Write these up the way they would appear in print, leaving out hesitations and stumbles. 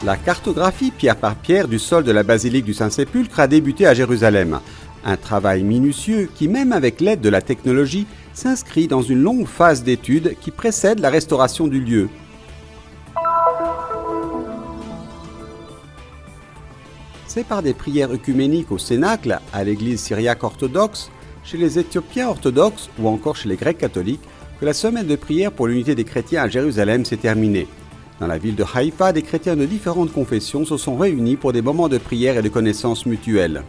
La cartographie pierre par pierre du sol de la basilique du Saint-Sépulcre a débuté à Jérusalem. Un travail minutieux qui, même avec l'aide de la technologie, s'inscrit dans une longue phase d'étude qui précède la restauration du lieu. C'est par des prières œcuméniques au Cénacle, à l'église syriaque orthodoxe, chez les Éthiopiens orthodoxes ou encore chez les Grecs catholiques que la semaine de prière pour l'unité des chrétiens à Jérusalem s'est terminée. Dans la ville de Haïfa, des chrétiens de différentes confessions se sont réunis pour des moments de prière et de connaissance mutuelle.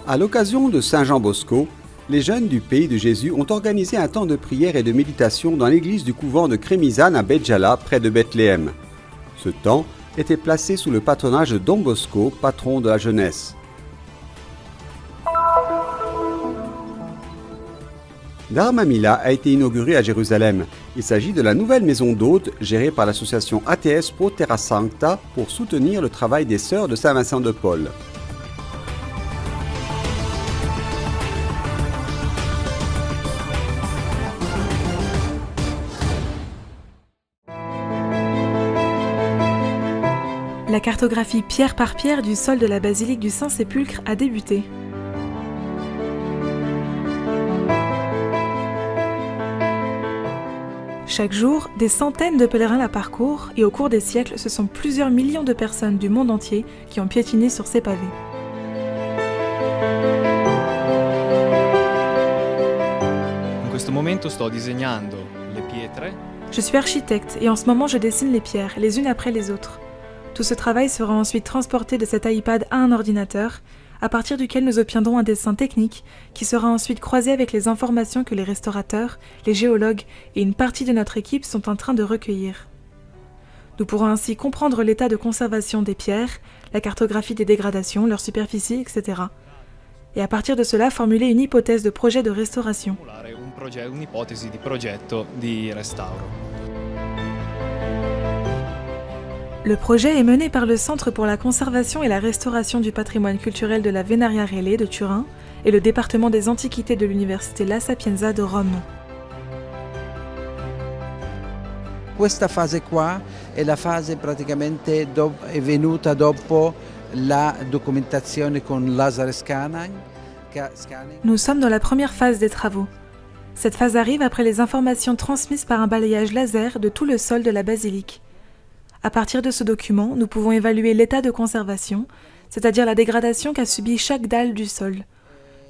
À l'occasion de Saint Jean Bosco, les jeunes du pays de Jésus ont organisé un temps de prière et de méditation dans l'église du couvent de Crémisane à Béjala, près de Bethléem. Ce temps était placé sous le patronage de Don Bosco, patron de la jeunesse. Dar Mamila a été inauguré à Jérusalem. Il s'agit de la nouvelle maison d'hôtes gérée par l'association ATS Pro Terra Sancta pour soutenir le travail des sœurs de Saint-Vincent de Paul. La cartographie pierre par pierre du sol de la basilique du Saint-Sépulcre a débuté. Chaque jour, des centaines de pèlerins la parcourent et au cours des siècles, ce sont plusieurs millions de personnes du monde entier qui ont piétiné sur ces pavés. In questo momento sto disegnando le pietre. Je suis architecte et en ce moment je dessine les pierres, les unes après les autres. Tout ce travail sera ensuite transporté de cet iPad à un ordinateur, à partir duquel nous obtiendrons un dessin technique qui sera ensuite croisé avec les informations que les restaurateurs, les géologues et une partie de notre équipe sont en train de recueillir. Nous pourrons ainsi comprendre l'état de conservation des pierres, la cartographie des dégradations, leur superficie, etc. Et à partir de cela, formuler une hypothèse de projet de restauration. Un'ipotesi di progetto di restauro. Le projet est mené par le Centre pour la conservation et la restauration du patrimoine culturel de la Venaria Relais de Turin et le département des antiquités de l'Université La Sapienza de Rome. Questa fase qua è la fase praticamente è venuta dopo la documentazione con laser scanning. Nous sommes dans la première phase des travaux. Cette phase arrive après les informations transmises par un balayage laser de tout le sol de la basilique. À partir de ce document, nous pouvons évaluer l'état de conservation, c'est-à-dire la dégradation qu'a subi chaque dalle du sol.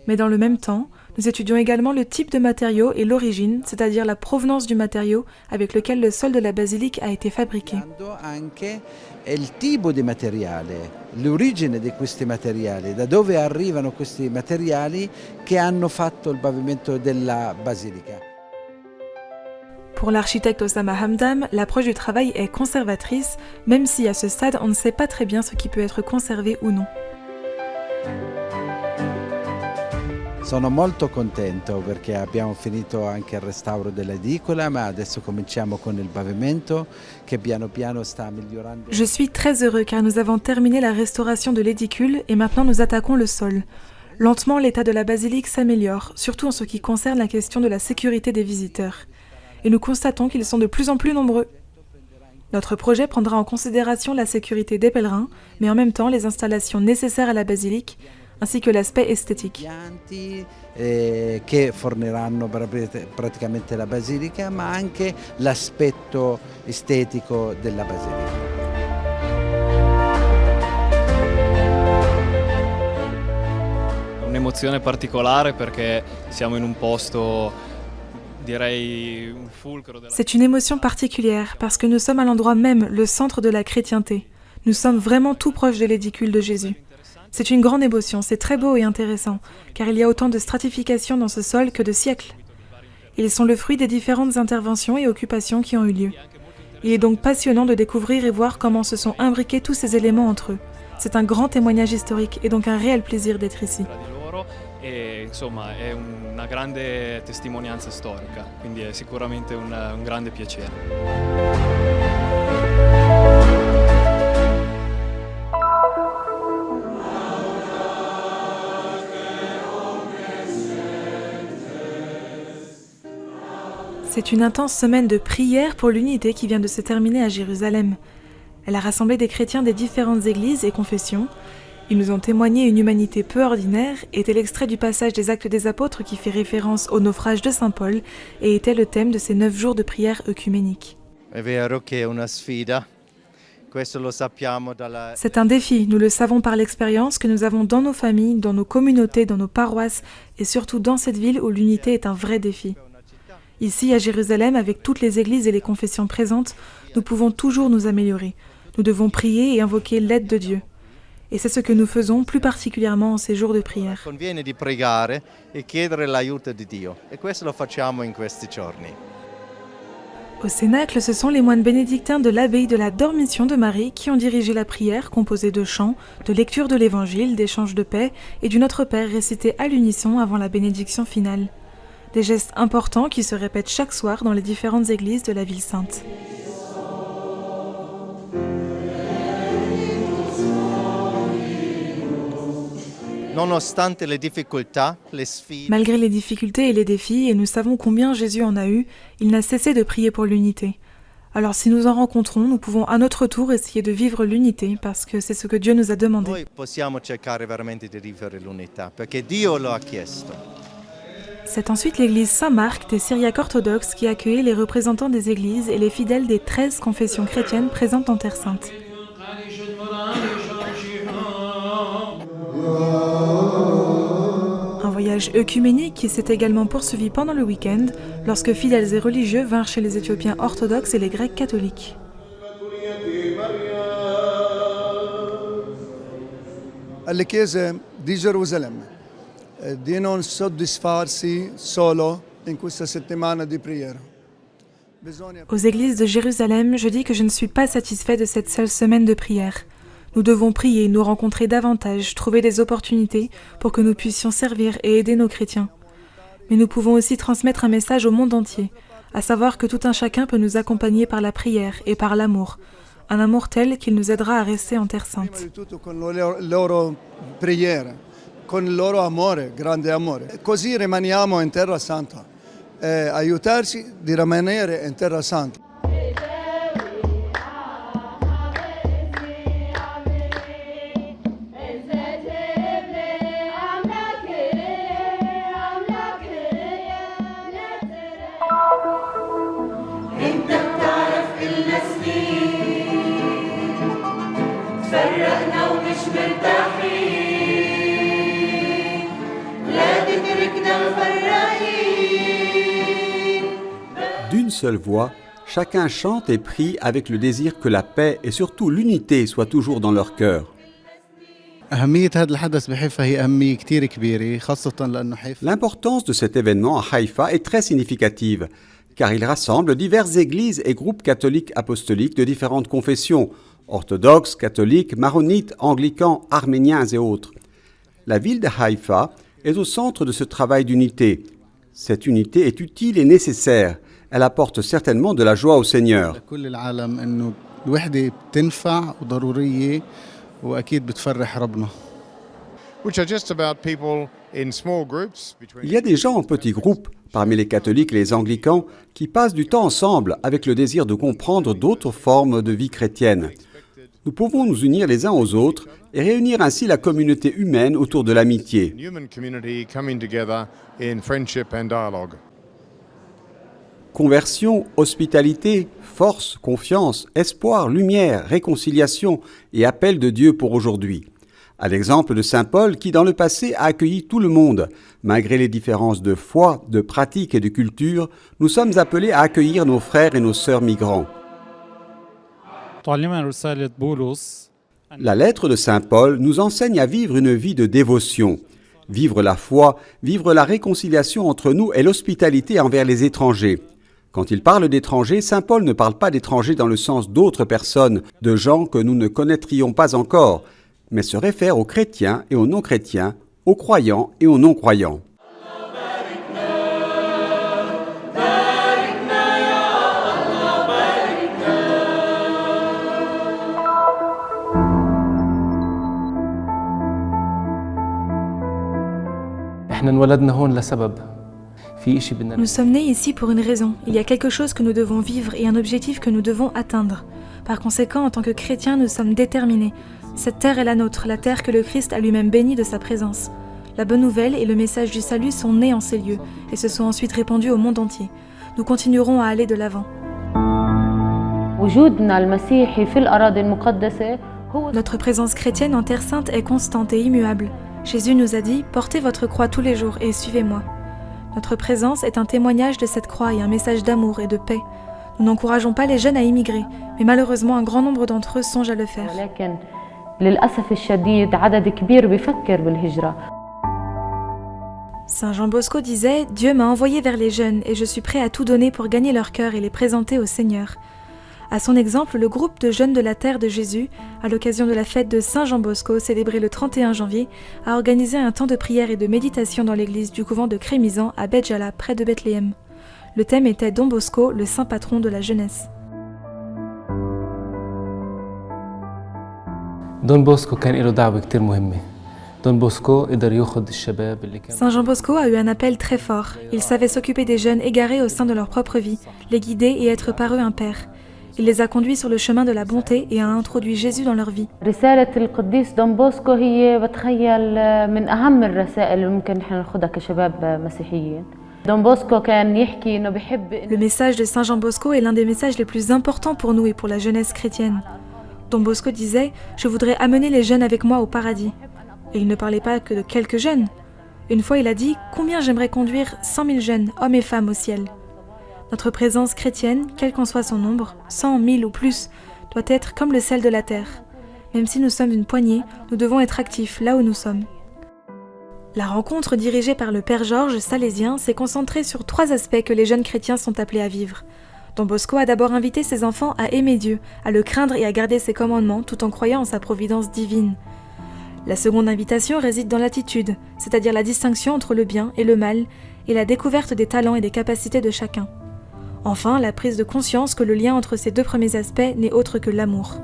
Mais dans le même temps, nous étudions également le type de matériau et l'origine, c'est-à-dire la provenance du matériau avec lequel le sol de la basilique a été fabriqué. Anche il tipo di materiale, l'origine di questi materiali, da dove arrivano questi materiali che hanno fatto il pavimento della basilica. Pour l'architecte Osama Hamdam, l'approche du travail est conservatrice, même si à ce stade on ne sait pas très bien ce qui peut être conservé ou non. Sono molto contento perché abbiamo finito anche il restauro dell'edicola, ma adesso cominciamo con il pavimento che piano piano sta migliorando. Je suis très heureux car nous avons terminé la restauration de l'édicule et maintenant nous attaquons le sol. Lentement, l'état de la basilique s'améliore, surtout en ce qui concerne la question de la sécurité des visiteurs. Et nous constatons qu'ils sont de plus en plus nombreux. Notre projet prendra en considération la sécurité des pèlerins, mais en même temps les installations nécessaires à la basilique, ainsi que l'aspect esthétique. Che forniranno praticamente la basilica, ma anche l'aspetto estetico della basilica. Un'emozione particolare perché siamo in un posto. C'est une émotion particulière parce que nous sommes à l'endroit même, le centre de la chrétienté. Nous sommes vraiment tout proche de l'édicule de Jésus. C'est une grande émotion, c'est très beau et intéressant, car il y a autant de stratification dans ce sol que de siècles. Ils sont le fruit des différentes interventions et occupations qui ont eu lieu. Il est donc passionnant de découvrir et voir comment se sont imbriqués tous ces éléments entre eux. C'est un grand témoignage historique et donc un réel plaisir d'être ici. E insomma è una grande testimonianza storica, quindi è sicuramente un grande piacere. C'est une intense semaine de prière pour l'unité qui vient de se terminer à Jérusalem. Elle a rassemblé des chrétiens des différentes églises et confessions. Ils nous ont témoigné une humanité peu ordinaire, était l'extrait du passage des Actes des Apôtres qui fait référence au naufrage de Saint Paul et était le thème de ces 9 jours de prière œcuménique. C'est un défi, nous le savons par l'expérience que nous avons dans nos familles, dans nos communautés, dans nos paroisses et surtout dans cette ville où l'unité est un vrai défi. Ici, à Jérusalem, avec toutes les églises et les confessions présentes, nous pouvons toujours nous améliorer. Nous devons prier et invoquer l'aide de Dieu. Et c'est ce que nous faisons plus particulièrement en ces jours de prière. Au Cénacle, ce sont les moines bénédictins de l'abbaye de la Dormition de Marie qui ont dirigé la prière composée de chants, de lecture de l'Évangile, d'échanges de paix et du Notre Père récité à l'unisson avant la bénédiction finale. Des gestes importants qui se répètent chaque soir dans les différentes églises de la ville sainte. Malgré les difficultés et les défis, et nous savons combien Jésus en a eu, il n'a cessé de prier pour l'unité. Alors si nous en rencontrons, nous pouvons à notre tour essayer de vivre l'unité, parce que c'est ce que Dieu nous a demandé. C'est ensuite l'église Saint-Marc des Syriaques orthodoxes qui a accueilli les représentants des églises et les fidèles des 13 confessions chrétiennes présentes en Terre Sainte. Un voyage œcuménique qui s'est également poursuivi pendant le week-end, lorsque fidèles et religieux vinrent chez les Éthiopiens orthodoxes et les Grecs catholiques. alle chiese di Gerusalemme di non soddisfarsi solo in questa settimana di preghiera. Aux églises de Jérusalem, je dis que je ne suis pas satisfait de cette seule semaine de prière. Nous devons prier, nous rencontrer davantage, trouver des opportunités pour que nous puissions servir et aider nos chrétiens. Mais nous pouvons aussi transmettre un message au monde entier, à savoir que tout un chacun peut nous accompagner par la prière et par l'amour, un amour tel qu'il nous aidera à rester en Terre Sainte. Prima di tutto con loro preghiera, con il loro amore, grande amore. Così rimaniamo in Terra Santa, aiutarci di rimanere in Terra Santa. D'une seule voix, chacun chante et prie avec le désir que la paix et surtout l'unité soient toujours dans leur cœur. L'importance de cet événement à Haïfa est très significative, car il rassemble diverses églises et groupes catholiques apostoliques de différentes confessions, orthodoxes, catholiques, maronites, anglicans, arméniens et autres. La ville de Haïfa est au centre de ce travail d'unité. Cette unité est utile et nécessaire. Elle apporte certainement de la joie au Seigneur. Il y a des gens en petits groupes, parmi les catholiques et les anglicans, qui passent du temps ensemble avec le désir de comprendre d'autres formes de vie chrétienne. Nous pouvons nous unir les uns aux autres et réunir ainsi la communauté humaine autour de l'amitié. Conversion, hospitalité, force, confiance, espoir, lumière, réconciliation et appel de Dieu pour aujourd'hui. À l'exemple de Saint Paul qui, dans le passé, a accueilli tout le monde. Malgré les différences de foi, de pratique et de culture, nous sommes appelés à accueillir nos frères et nos sœurs migrants. La lettre de Saint Paul nous enseigne à vivre une vie de dévotion. Vivre la foi, vivre la réconciliation entre nous et l'hospitalité envers les étrangers. Quand il parle d'étrangers, Saint Paul ne parle pas d'étrangers dans le sens d'autres personnes, de gens que nous ne connaîtrions pas encore, mais se réfère aux chrétiens et aux non-chrétiens, aux croyants et aux non-croyants. احنا انولدنا هون لسبب Nous sommes nés ici pour une raison. Il y a quelque chose que nous devons vivre et un objectif que nous devons atteindre. Par conséquent, en tant que chrétiens, nous sommes déterminés. Cette terre est la nôtre, la terre que le Christ a lui-même bénie de sa présence. La bonne nouvelle et le message du salut sont nés en ces lieux et se sont ensuite répandus au monde entier. Nous continuerons à aller de l'avant. Notre présence chrétienne en Terre Sainte est constante et immuable. Jésus nous a dit « Portez votre croix tous les jours et suivez-moi ». Notre présence est un témoignage de cette croix et un message d'amour et de paix. Nous n'encourageons pas les jeunes à immigrer, mais malheureusement un grand nombre d'entre eux songent à le faire. Saint Jean Bosco disait « Dieu m'a envoyé vers les jeunes et je suis prêt à tout donner pour gagner leur cœur et les présenter au Seigneur ». À son exemple, le groupe de jeunes de la Terre de Jésus, à l'occasion de la fête de Saint Jean Bosco, célébrée le 31 janvier, a organisé un temps de prière et de méditation dans l'église du couvent de Crémisan à Béjala, près de Bethléem. Le thème était Don Bosco, le saint patron de la jeunesse. Don Bosco كان له دعوة كتير مهمة. Don Bosco قدر ياخذ الشباب اللي كانوا Saint Jean Bosco a eu un appel très fort. Il savait s'occuper des jeunes égarés au sein de leur propre vie, les guider et être par eux un père. Il les a conduits sur le chemin de la bonté et a introduit Jésus dans leur vie. رسالة القديس دون بوسكو هي بتخيل من أهم الرسائل اللي ممكن نحن ناخذها كشباب مسيحيين. دون بوسكو كان يحكي إنه بحب. Le message de Saint Jean Bosco est l'un des messages les plus importants pour nous et pour la jeunesse chrétienne. Don Bosco disait « Je voudrais amener les jeunes avec moi au paradis ». Et il ne parlait pas que de quelques jeunes. Une fois, il a dit « Combien j'aimerais conduire 100 000 jeunes, hommes et femmes, au ciel ?» Notre présence chrétienne, quel qu'en soit son nombre, 100, 1000 ou plus, doit être comme le sel de la terre. Même si nous sommes une poignée, nous devons être actifs là où nous sommes. La rencontre dirigée par le Père Georges Salésien s'est concentrée sur 3 aspects que les jeunes chrétiens sont appelés à vivre. Don Bosco a d'abord invité ses enfants à aimer Dieu, à le craindre et à garder ses commandements tout en croyant en sa providence divine. La seconde invitation réside dans l'attitude, c'est-à-dire la distinction entre le bien et le mal, et la découverte des talents et des capacités de chacun. Enfin, la prise de conscience que le lien entre ces 2 premiers aspects n'est autre que l'amour.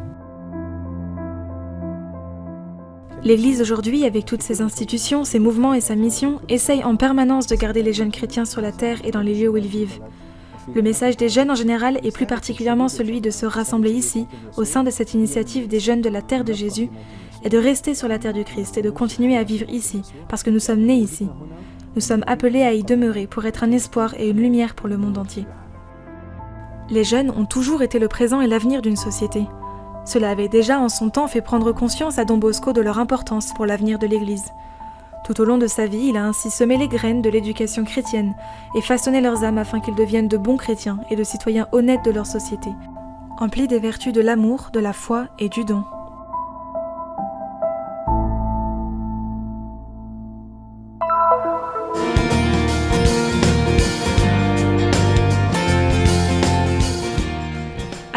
L'Église aujourd'hui, avec toutes ses institutions, ses mouvements et sa mission, essaye en permanence de garder les jeunes chrétiens sur la terre et dans les lieux où ils vivent. Le message des jeunes en général, et plus particulièrement celui de se rassembler ici, au sein de cette initiative des jeunes de la terre de Jésus, est de rester sur la terre du Christ et de continuer à vivre ici, parce que nous sommes nés ici. Nous sommes appelés à y demeurer pour être un espoir et une lumière pour le monde entier. Les jeunes ont toujours été le présent et l'avenir d'une société. Cela avait déjà en son temps fait prendre conscience à Don Bosco de leur importance pour l'avenir de l'Église. Tout au long de sa vie, il a ainsi semé les graines de l'éducation chrétienne et façonné leurs âmes afin qu'ils deviennent de bons chrétiens et de citoyens honnêtes de leur société, emplis des vertus de l'amour, de la foi et du don.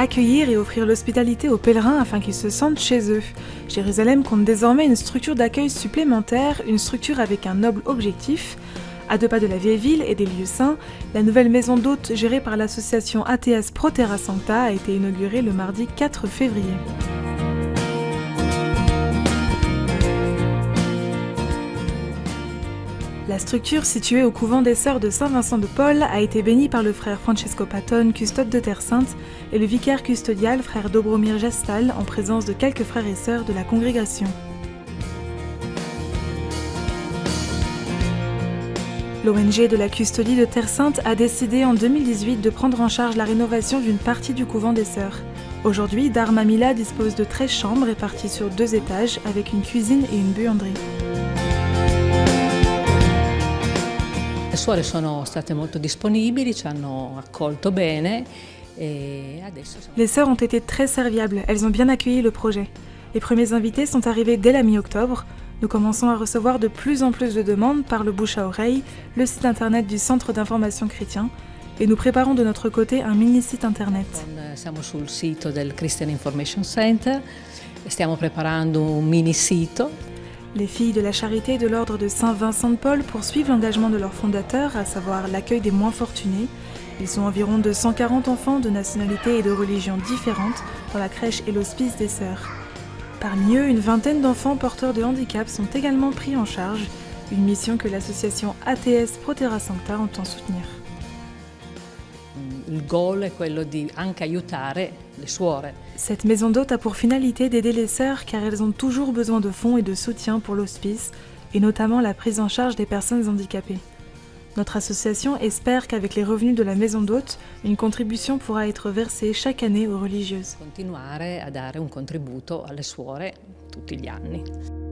Accueillir et offrir l'hospitalité aux pèlerins afin qu'ils se sentent chez eux. Jérusalem compte désormais une structure d'accueil supplémentaire, une structure avec un noble objectif. À 2 pas de la vieille ville et des lieux saints, la nouvelle maison d'hôtes gérée par l'association ATS Pro Terra Sancta a été inaugurée le mardi 4 février. La structure située au couvent des Sœurs de Saint-Vincent de Paul a été bénie par le frère Francesco Patton, custode de Terre Sainte, et le vicaire custodial frère Dobromir Jastal, en présence de quelques frères et sœurs de la congrégation. L'ONG de la custodie de Terre Sainte a décidé en 2018 de prendre en charge la rénovation d'une partie du couvent des Sœurs. Aujourd'hui, Dar Mamila dispose de 13 chambres réparties sur 2 étages avec une cuisine et une buanderie. Le suore sono state molto disponibili, ci hanno accolto bene e adesso. Les sœurs ont été très serviables, elles ont bien accueilli le projet. Les premiers invités sont arrivés dès la mi-octobre. Nous commençons à recevoir de plus en plus de demandes par le bouche à oreille, le site internet du Centre d'information chrétien, et nous préparons de notre côté un mini-site internet. Siamo sul sito del Christian Information Center, stiamo preparando un mini-sito. Les filles de la charité de l'ordre de Saint-Vincent de Paul poursuivent l'engagement de leur fondateur, à savoir l'accueil des moins fortunés. Ils sont environ de 140 enfants de nationalités et de religions différentes dans la crèche et l'hospice des Sœurs. Parmi eux, une vingtaine d'enfants porteurs de handicap sont également pris en charge. une mission que l'association ATS Pro Terra Sancta entend soutenir. Il goal è quello di anche aiutare le suore. Cette maison d'hôtes a pour finalité d'aider les sœurs car elles ont toujours besoin de fonds et de soutien pour l'hospice et notamment la prise en charge des personnes handicapées. Notre association espère qu'avec les revenus de la maison d'hôtes, une contribution pourra être versée chaque année aux religieuses. Continuare a dare un contributo alle suore tutti gli anni.